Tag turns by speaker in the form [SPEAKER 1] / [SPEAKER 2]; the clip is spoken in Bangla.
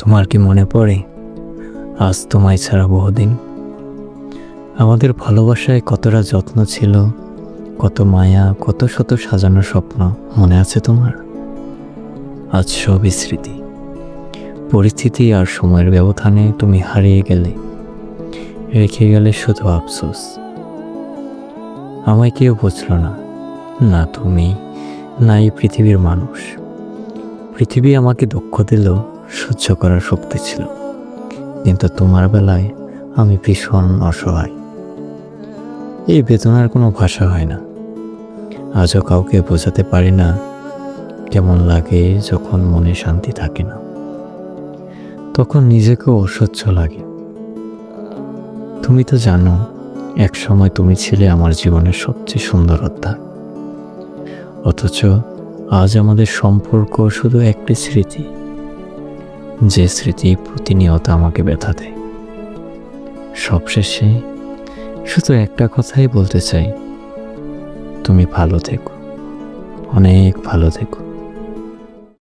[SPEAKER 1] তোমার কি মনে পড়ে আজ তোমায় ছাড়া বহুদিন আমাদের ভালোবাসায় কতটা যত্ন ছিল, কত মায়া, কত শত সাজানো স্বপ্ন মনে আছে তোমার? আজ সবই স্মৃতি, পরিস্থিতি আর সময়ের ব্যবধানে তুমি হারিয়ে গেলে, রেখে গেলে শুধু আফসোস। আমায় কেউ বুঝল না, না তুমি, না এই পৃথিবীর মানুষ। পৃথিবী আমাকে দুঃখ দিলেও সহ্য করার শক্তি ছিল, কিন্তু তোমার বেলায় আমি ভীষণ অসহায়। এই বেদনার কোনো ভাষা হয় না, আজও কাউকে বোঝাতে পারি না কেমন লাগে যখন মনে শান্তি থাকে না। তখন নিজেকেও অসহ্য লাগে। তুমি তো জানো, এক সময় তুমি ছিলে আমার জীবনের সবচেয়ে সুন্দর অধ্যায়, অথচ আজ আমাদের সম্পর্ক শুধু একটি স্মৃতি, যে স্মৃতি প্রতিনিয়ত আমাকে ব্যথা দেয়। সবশেষে শুধু একটা কথাই বলতে চাই, তুমি ভালো থেকো, অনেক ভালো থেকো।